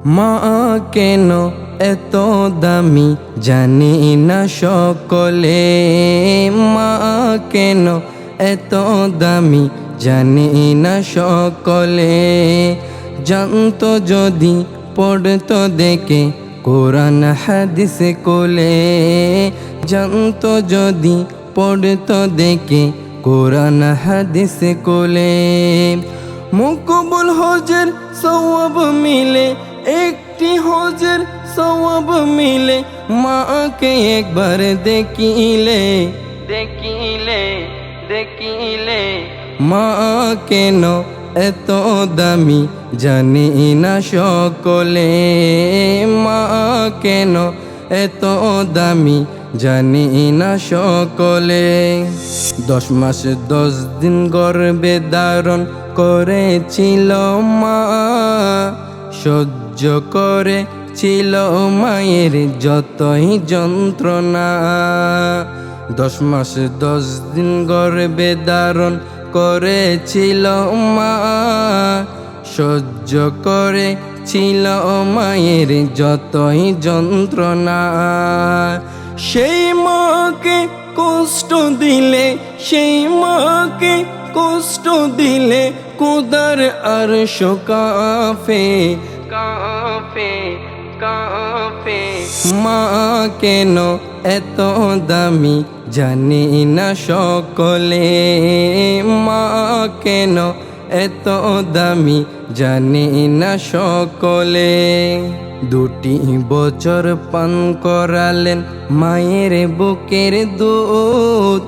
মা কেন এত দামি জানি না সকলে, মা কেন এত দামি জানি না সকলে। জানতো যদি পড়তো দেখে কোরআন হাদিস কোলে, জানতো যদি পড়তো দেখে কোরআন হাদিস কোলে। মকবুল হজের সওয়াব মিলে, একটি হজের সওয়াব মিলে, মাকে একবার দেখিলে দেখিলে দেখিলে। মা কেন এত দামি জানি না সকলে, মা কেন এত দামি জানি না সকলে। 10 মাস 10 দিন গর্ভে ধারণ করেছিল মা, সহ্য করেছিল মায়ের যতই যন্ত্রণা। 10 মাস 10 দিন গর্ভে ধারণ করেছিল মা, সহ্য করেছিল মায়ের যতই যন্ত্রণা। সেই মাকে কষ্ট দিলে, সেই মাকে কষ্ট দিলে খোদার আরশ কাঁপে কাঁপে কাঁপে। মা কেন এত দামি জানি না সকলে, মা কেন এত দামি জানি না সকলে। 2 বছর পান করালেন মায়ের বুকের দুধ,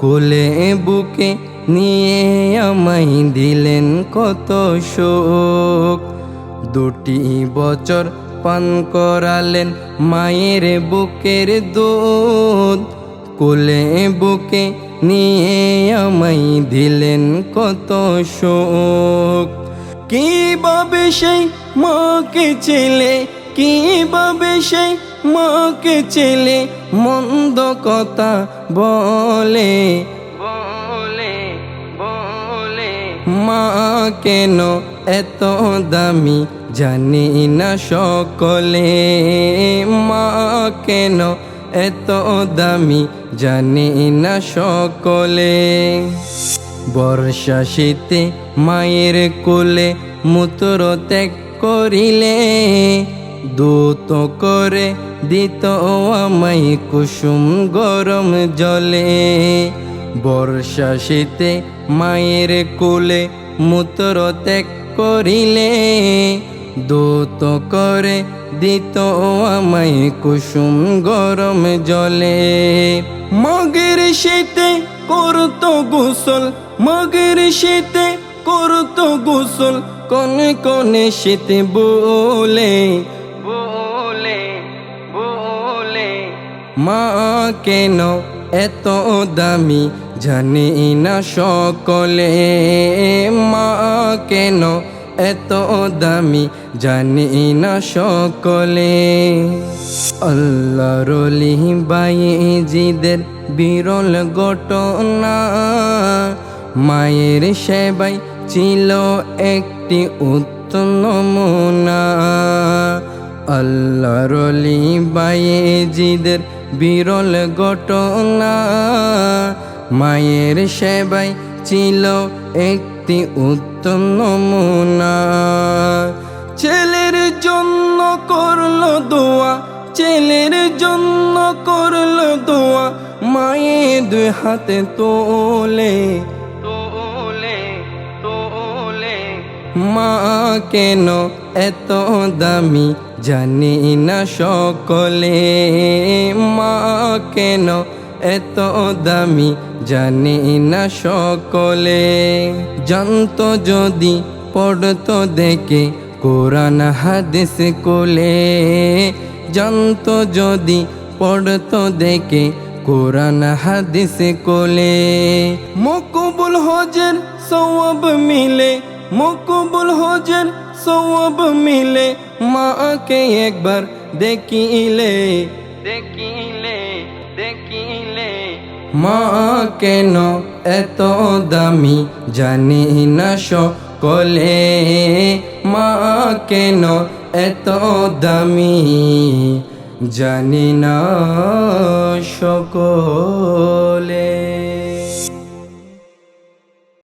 কোলে বুকে নিয়ে আমায় দিলেন কত সুখ। 2 বছর পান করালেন মায়ের বুকের দুধ, কোলে বুকে নিয়ে আমায় দিলেন কত সুখ। কিভাবে সেই মাকে চেলে, কিভাবে সেই মাকে চেলে, মন্দ কথা বলে বলে বলে। মা কেন এত দামি জানি না সকলে, মা কেন এত দামি জানি না সকলে। বর্ষা শীতে মায়ের কোলে মূত্র ত্যাগ করিলে, দূত করে দিত আমায় কুসুম গরম জলে। বর্ষা শীতে মায়ের কোলে মূত্র ত্যাগ করিলে, দূত করে দিত আমায় কুসুম গরম জলে। মাঘের শীতে করতো গোসল, মাঘের শীতে করতো গোসল, কনে কনে শীতে বলে বলে বলে। মা কেন এত দামি জানি না সকলে, মা কেন এত দামি জানি না সকলে। আল্লাহর ওলি বায়েজিদের বিরল ঘটনা, মায়ের সেবাই ছিল একটি উত্তম নমুনা। আল্লাহর ওলি বায়েজিদের বিরল ঘটনা, মায়ের সেবাই ছিল একটি উত্তম নমুনা। ছেলের জন্য করলো দোয়া, ছেলের জন্য করলো দোয়া, মায়ের 2 হাতে তোলে তোলে তোলে। মা কেন এত দামি জানি না সকলে, মা কেন এত দামি জানি না সকলে। জানতো যদি পড়তো দেখে কোরআন হাদিস কোলে, জানতো যদি পড়তো দেখে কোরআন হাদিস কোলে। মকবুল হজের সওয়াব মিলে, মকবুল হজের সওয়াব মিলে, মাকে একবার দেখিলে দেখিলে দেখিলে। মা কেন এত দামি জানি না সকলে, মা কেন এত দামি জানি না সকল